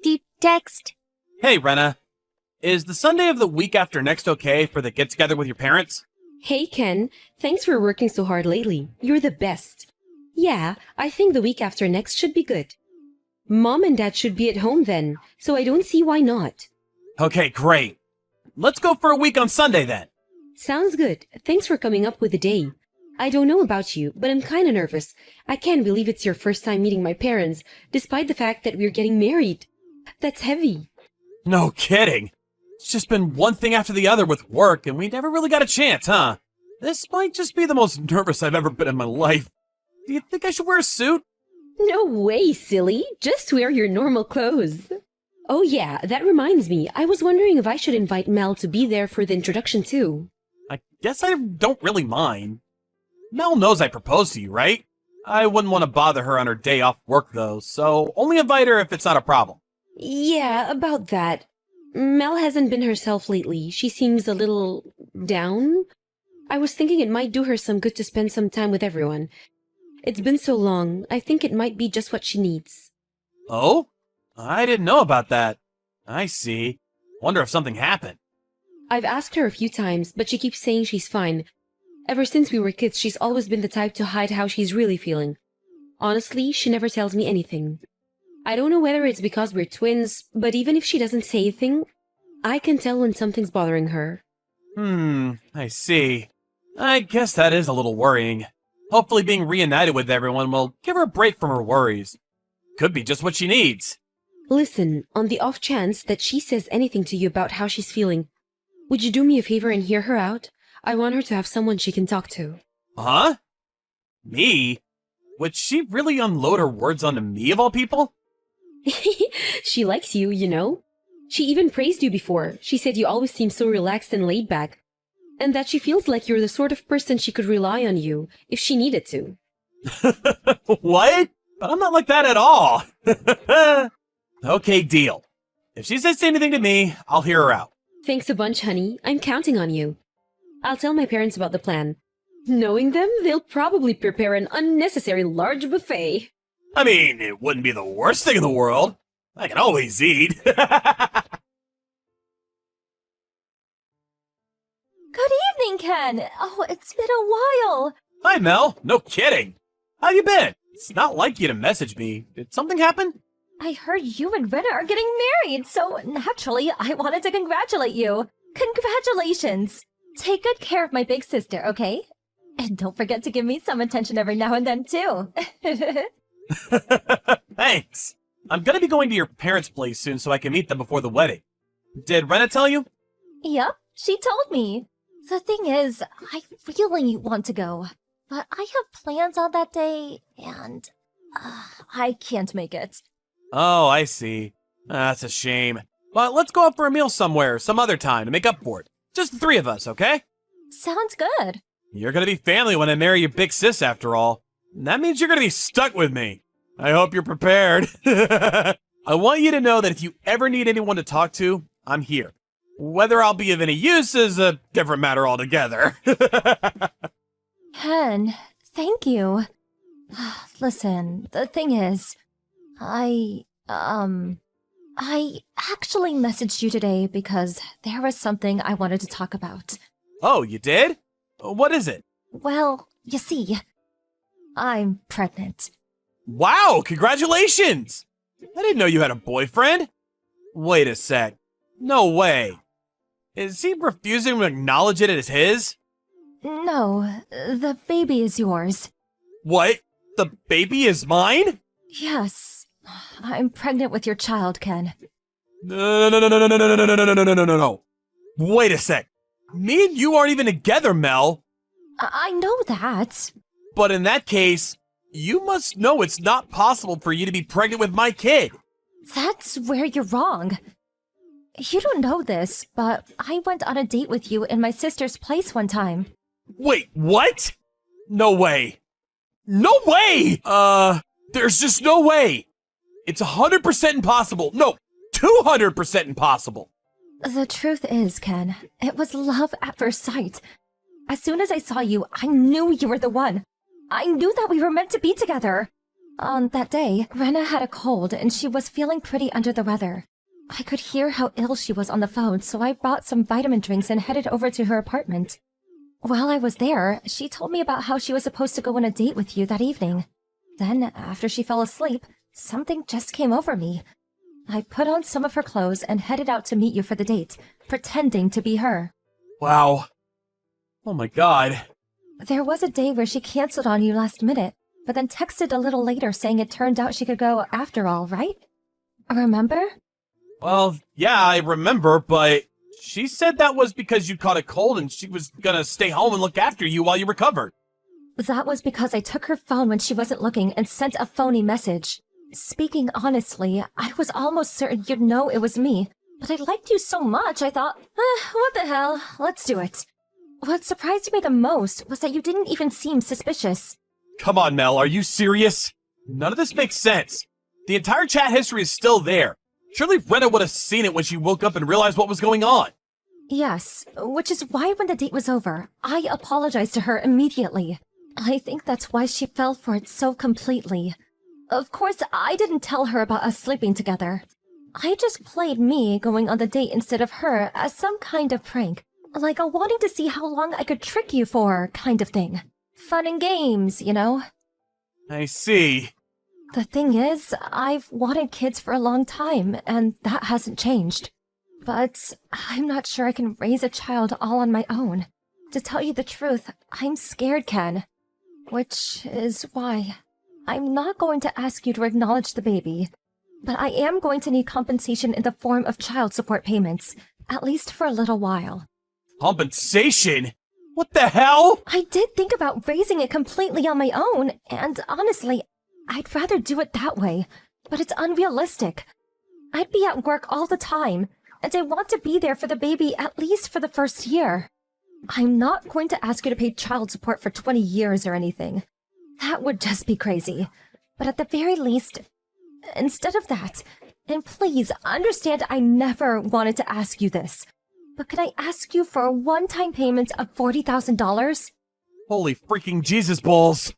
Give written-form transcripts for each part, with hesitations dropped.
deep text. Hey, Rena. Is the Sunday of the week after next okay for the get-together with your parents? Hey, Ken. Thanks for working so hard lately. You're the best. Yeah, I think the week after next should be good. Mom and Dad should be at home then, so I don't see why not. Okay, great. Let's go for a week on Sunday then. Sounds good. Thanks for coming up with a day. I don't know about you, but I'm kinda nervous. I can't believe it's your first time meeting my parents, despite the fact that we're getting married. That's heavy. No kidding. It's just been one thing after the other with work, and we never really got a chance, huh? This might just be the most nervous I've ever been in my life. Do you think I should wear a suit? No way, silly. Just wear your normal clothes. Oh yeah, that reminds me. I was wondering if I should invite Mel to be there for the introduction too. I guess I don't really mind. Mel knows I proposed to you, right? I wouldn't want to bother her on her day off work, though, so only invite her if it's not a problem. Yeah, about that. Mel hasn't been herself lately. She seems a little down. I was thinking it might do her some good to spend some time with everyone. It's been so long, I think it might be just what she needs. Oh? I didn't know about that. I see. Wonder if something happened. I've asked her a few times, but she keeps saying she's fine. Ever since we were kids, she's always been the type to hide how she's really feeling. Honestly, she never tells me anything. I don't know whether it's because we're twins, but even if she doesn't say a thing, I can tell when something's bothering her. I see. I guess that is a little worrying. Hopefully being reunited with everyone will give her a break from her worries. Could be just what she needs. Listen, on the off chance that she says anything to you about how she's feeling, would you do me a favor and hear her out? I want her to have someone she can talk to. Huh? Me? Would she really unload her words onto me of all people? She likes you, you know. She even praised you before. She said you always seem so relaxed and laid back. And that she feels like you're the sort of person she could rely on you if she needed to. What? But I'm not like that at all. Okay, deal. If she says anything to me, I'll hear her out. Thanks a bunch, honey. I'm counting on you. I'll tell my parents about the plan. Knowing them, they'll probably prepare an unnecessary large buffet. I mean, it wouldn't be the worst thing in the world. I can always eat. Good evening, Ken. Oh, it's been a while. Hi, Mel. No kidding. How you been? It's not like you to message me. Did something happen? I heard you and Rena are getting married, so naturally I wanted to congratulate you. Congratulations. Take good care of my big sister, okay? And don't forget to give me some attention every now and then, too. Thanks. I'm gonna be going to your parents' place soon so I can meet them before the wedding. Did Rena tell you? Yep, she told me. The thing is, I really want to go, but I have plans on that day, and I can't make it. Oh, I see. That's a shame. But let's go out for a meal somewhere, some other time, to make up for it. Just the three of us, okay? Sounds good. You're gonna be family when I marry your big sis, after all. That means you're gonna be stuck with me. I hope you're prepared. I want you to know that if you ever need anyone to talk to, I'm here. Whether I'll be of any use is a different matter altogether. Ken, thank you. Listen, the thing is, I actually messaged you today because there was something I wanted to talk about. Oh, you did? What is it? Well, you see, I'm pregnant. Wow, congratulations! I didn't know you had a boyfriend. Wait a sec. No way. Is he refusing to acknowledge it as his? No, the baby is yours. What? The baby is mine? Yes, I'm pregnant with your child, Ken. No. No. Wait a sec. Me and you aren't even together, Mel. I know that. But in that case, you must know it's not possible for you to be pregnant with my kid. That's where you're wrong. You don't know this, but I went on a date with you in my sister's place one time. Wait, what? No way. No way! There's just no way. It's 100% impossible. No, 200% impossible. The truth is, Ken, it was love at first sight. As soon as I saw you, I knew you were the one. I knew that we were meant to be together. On that day, Rena had a cold and she was feeling pretty under the weather. I could hear how ill she was on the phone, so I bought some vitamin drinks and headed over to her apartment. While I was there, she told me about how she was supposed to go on a date with you that evening. Then, after she fell asleep, something just came over me. I put on some of her clothes and headed out to meet you for the date, pretending to be her. Wow. Oh my god. There was a day where she canceled on you last minute, but then texted a little later saying it turned out she could go after all, right? Remember? Well, yeah, I remember, but she said that was because you caught a cold and she was gonna stay home and look after you while you recovered. That was because I took her phone when she wasn't looking and sent a phony message. Speaking honestly, I was almost certain you'd know it was me, but I liked you so much I thought, what the hell, let's do it. What surprised me the most was that you didn't even seem suspicious. Come on, Mel, are you serious? None of this makes sense. The entire chat history is still there. Surely Rena would have seen it when she woke up and realized what was going on. Yes, which is why when the date was over, I apologized to her immediately. I think that's why she fell for it so completely. Of course, I didn't tell her about us sleeping together. I just played me going on the date instead of her as some kind of prank. Like a wanting to see how long I could trick you for kind of thing. Fun and games, you know? I see. The thing is, I've wanted kids for a long time, and that hasn't changed. But I'm not sure I can raise a child all on my own. To tell you the truth, I'm scared, Ken. Which is why I'm not going to ask you to acknowledge the baby. But I am going to need compensation in the form of child support payments, at least for a little while. Compensation? What the hell? I did think about raising it completely on my own, and honestly, I'd rather do it that way, but it's unrealistic. I'd be at work all the time, and I want to be there for the baby at least for the first year. I'm not going to ask you to pay child support for 20 years or anything. That would just be crazy. But at the very least, instead of that, and please understand I never wanted to ask you this, but could I ask you for a one-time payment of $40,000? Holy freaking Jesus balls.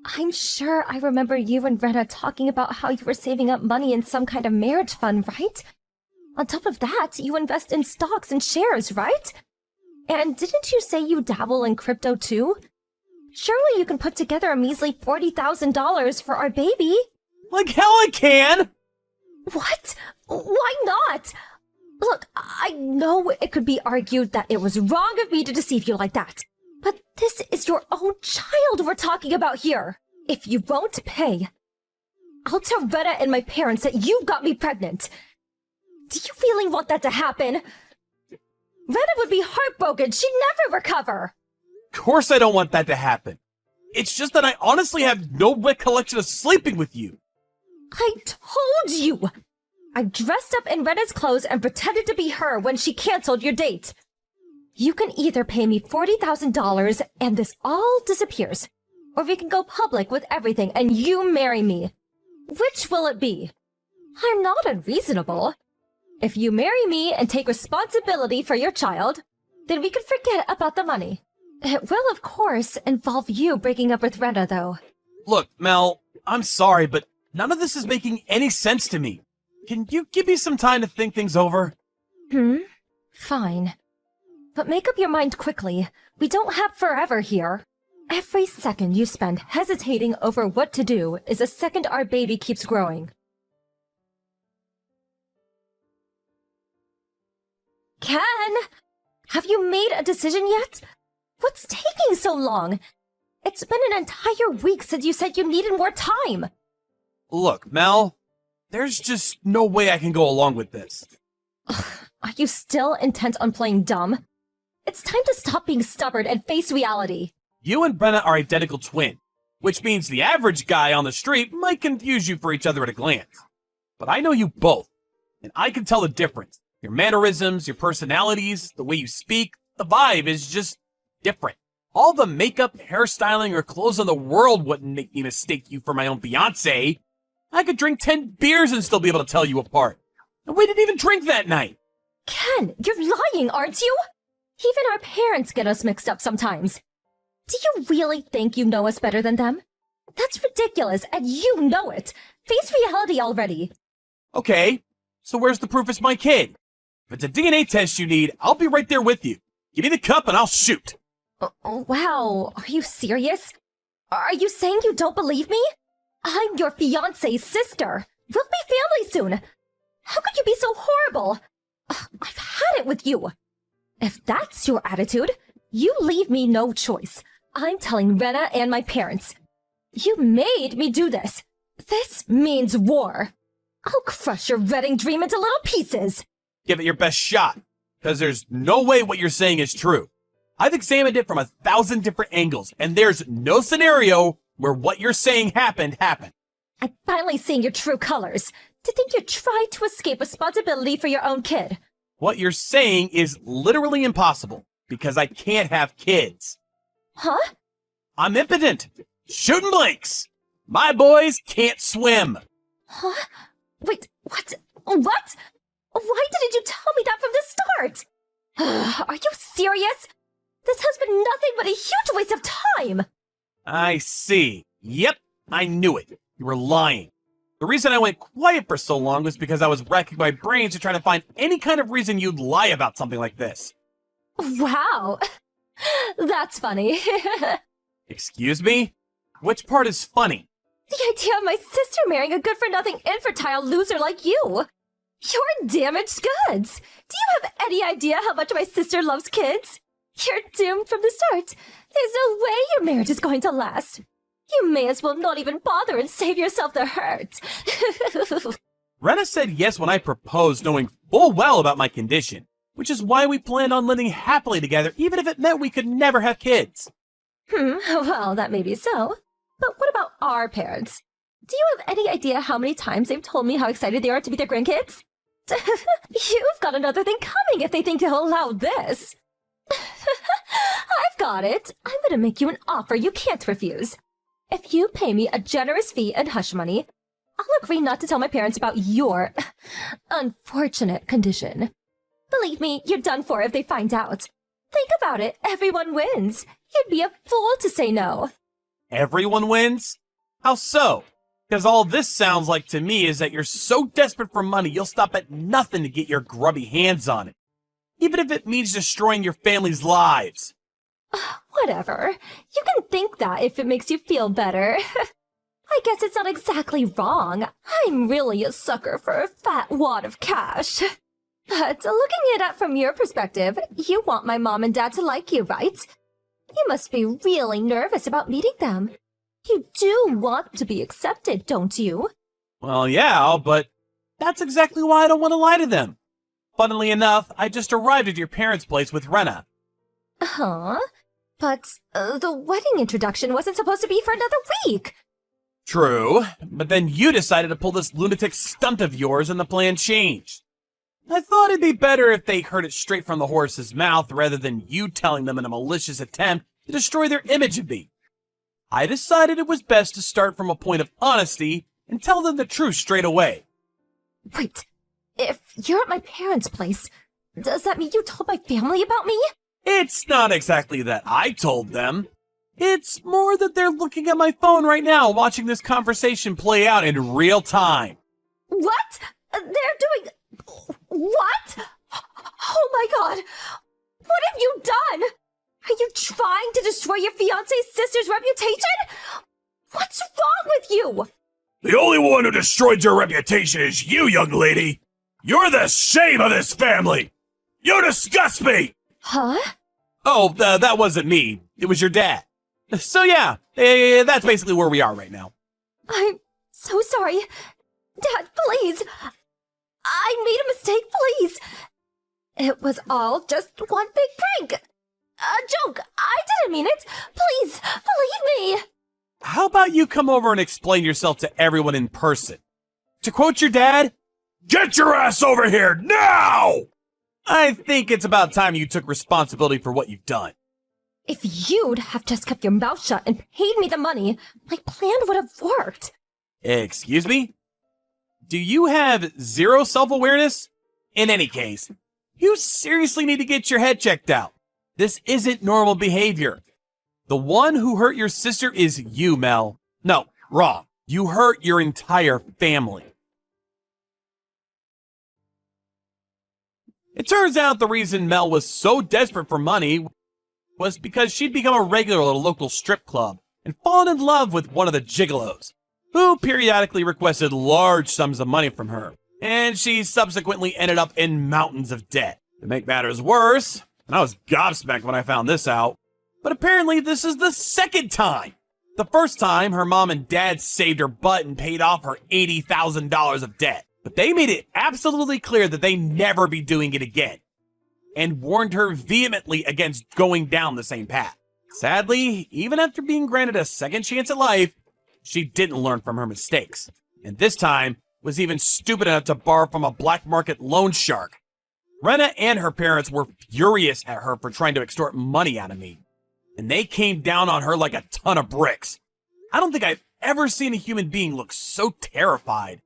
I'm sure I remember you and Rena talking about how you were saving up money in some kind of marriage fund, right? On top of that, you invest in stocks and shares, right? And didn't you say you dabble in crypto too? Surely you can put together a measly $40,000 for our baby. Like hell I can! What? Why not? Look, I know it could be argued that it was wrong of me to deceive you like that. But this is your own child we're talking about here. If you won't pay, I'll tell Rena and my parents that you got me pregnant. Do you really want that to happen? Rena would be heartbroken. She'd never recover. Of course I don't want that to happen. It's just that I honestly have no recollection of sleeping with you. I told you! I dressed up in Rena's clothes and pretended to be her when she canceled your date. You can either pay me $40,000 and this all disappears, or we can go public with everything and you marry me. Which will it be? I'm not unreasonable. If you marry me and take responsibility for your child, then we can forget about the money. It will, of course, involve you breaking up with Rena, though. Look, Mel, I'm sorry, but none of this is making any sense to me. Can you give me some time to think things over? Fine. But make up your mind quickly. We don't have forever here. Every second you spend hesitating over what to do is a second our baby keeps growing. Ken! Have you made a decision yet? What's taking so long? It's been an entire week since you said you needed more time. Look, Mel, there's just no way I can go along with this. Are you still intent on playing dumb? It's time to stop being stubborn and face reality. You and Brenna are identical twin, which means the average guy on the street might confuse you for each other at a glance. But I know you both, and I can tell the difference. Your mannerisms, your personalities, the way you speak, the vibe is just different. All the makeup, hairstyling, or clothes in the world wouldn't make me mistake you for my own fiancé. I could drink 10 beers and still be able to tell you apart. And we didn't even drink that night. Ken, you're lying, aren't you? Even our parents get us mixed up sometimes. Do you really think you know us better than them? That's ridiculous, and you know it. Face reality already. Okay, so where's the proof it's my kid? If it's a DNA test you need, I'll be right there with you. Give me the cup and I'll shoot. Wow, are you serious? Are you saying you don't believe me? I'm your fiance's sister. We'll be family soon. How could you be so horrible? I've had it with you. If that's your attitude, you leave me no choice. I'm telling Rena and my parents. You made me do this. This means war. I'll crush your wedding dream into little pieces. Give it your best shot, because there's no way what you're saying is true. I've examined it from 1,000 different angles, and there's no scenario where what you're saying happened. I'm finally seeing your true colors. To think you tried to escape responsibility for your own kid. What you're saying is literally impossible, because I can't have kids. Huh? I'm impotent. Shooting blanks. My boys can't swim. Huh? Wait, what? What? Why didn't you tell me that from the start? Are you serious? This has been nothing but a huge waste of time. I see. Yep, I knew it. You were lying. The reason I went quiet for so long was because I was racking my brains to try to find any kind of reason you'd lie about something like this. Wow. That's funny. Excuse me? Which part is funny? The idea of my sister marrying a good-for-nothing infertile loser like you. You're damaged goods. Do you have any idea how much my sister loves kids? You're doomed from the start. There's no way your marriage is going to last. You may as well not even bother and save yourself the hurt. Rena said yes when I proposed, knowing full well about my condition, which is why we planned on living happily together, even if it meant we could never have kids. Well, that may be so. But what about our parents? Do you have any idea how many times they've told me how excited they are to meet their grandkids? You've got another thing coming if they think they'll allow this. I've got it. I'm gonna make you an offer you can't refuse. If you pay me a generous fee and hush money, I'll agree not to tell my parents about your unfortunate condition. Believe me, you're done for if they find out. Think about it. Everyone wins. You'd be a fool to say no. Everyone wins? How so? Because all this sounds like to me is that you're so desperate for money you'll stop at nothing to get your grubby hands on it. Even if it means destroying your family's lives. Whatever. You can think that if it makes you feel better. I guess it's not exactly wrong. I'm really a sucker for a fat wad of cash. But looking at it from your perspective, you want my mom and dad to like you, right? You must be really nervous about meeting them. You do want to be accepted, don't you? Well, yeah, but that's exactly why I don't want to lie to them. Funnily enough, I just arrived at your parents' place with Rena. Huh? But the wedding introduction wasn't supposed to be for another week. True, but then you decided to pull this lunatic stunt of yours and the plan changed. I thought it'd be better if they heard it straight from the horse's mouth rather than you telling them in a malicious attempt to destroy their image of me. I decided it was best to start from a point of honesty and tell them the truth straight away. Wait, if you're at my parents' place, does that mean you told my family about me? It's not exactly that I told them. It's more that they're looking at my phone right now, watching this conversation play out in real time. What? They're doing... What? Oh my god! What have you done? Are you trying to destroy your fiancé's sister's reputation? What's wrong with you? The only one who destroyed your reputation is you, young lady. You're the shame of this family. You disgust me. Huh? Oh, that wasn't me. It was your dad. So yeah, that's basically where we are right now. I'm so sorry. Dad, please. I made a mistake, please. It was all just one big prank. A joke. I didn't mean it. Please, believe me. How about you come over and explain yourself to everyone in person? To quote your dad, "Get your ass over here now!" I think it's about time you took responsibility for what you've done. If you'd have just kept your mouth shut and paid me the money, my plan would have worked. Excuse me? Do you have zero self-awareness? In any case, you seriously need to get your head checked out. This isn't normal behavior. The one who hurt your sister is you, Mel. No, wrong. You hurt your entire family. It turns out the reason Mel was so desperate for money was because she'd become a regular at a local strip club and fallen in love with one of the gigolos, who periodically requested large sums of money from her, and she subsequently ended up in mountains of debt. To make matters worse, and I was gobsmacked when I found this out, but apparently this is the second time. The first time, her mom and dad saved her butt and paid off her $80,000 of debt. But they made it absolutely clear that they never be doing it again, and warned her vehemently against going down the same path. Sadly, even after being granted a second chance at life, she didn't learn from her mistakes, and this time was even stupid enough to borrow from a black market loan shark. Rena and her parents were furious at her for trying to extort money out of me, and they came down on her like a ton of bricks. I don't think I've ever seen a human being look so terrified.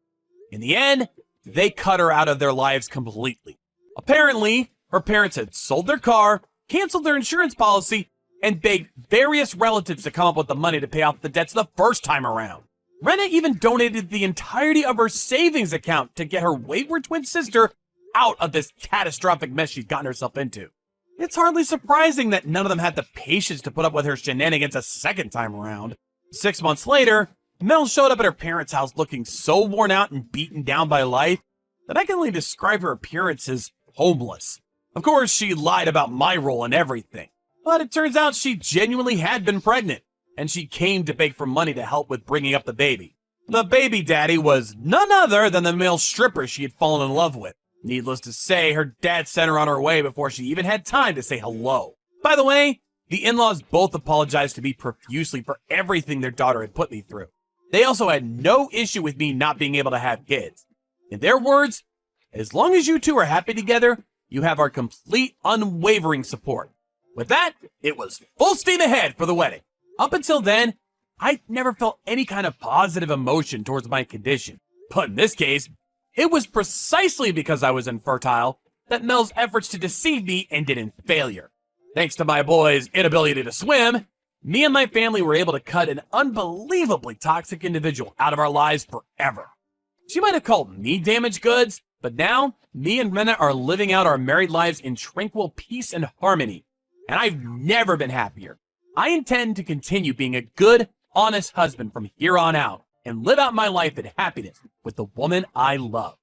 In the end, they cut her out of their lives completely. Apparently, her parents had sold their car, canceled their insurance policy, and begged various relatives to come up with the money to pay off the debts the first time around. Rena even donated the entirety of her savings account to get her wayward twin sister out of this catastrophic mess she'd gotten herself into. It's hardly surprising that none of them had the patience to put up with her shenanigans a second time around. 6 months later, Mel showed up at her parents' house looking so worn out and beaten down by life that I can only describe her appearance as homeless. Of course, she lied about my role in everything, but it turns out she genuinely had been pregnant, and she came to beg for money to help with bringing up the baby. The baby daddy was none other than the male stripper she had fallen in love with. Needless to say, her dad sent her on her way before she even had time to say hello. By the way, the in-laws both apologized to me profusely for everything their daughter had put me through. They also had no issue with me not being able to have kids. In their words, as long as you two are happy together, you have our complete, unwavering support. With that, it was full steam ahead for the wedding. Up until then, I never felt any kind of positive emotion towards my condition. But in this case, it was precisely because I was infertile that Mel's efforts to deceive me ended in failure. Thanks to my boy's inability to swim, me and my family were able to cut an unbelievably toxic individual out of our lives forever. She might have called me damaged goods, but now me and Rena are living out our married lives in tranquil peace and harmony, and I've never been happier. I intend to continue being a good, honest husband from here on out and live out my life in happiness with the woman I love.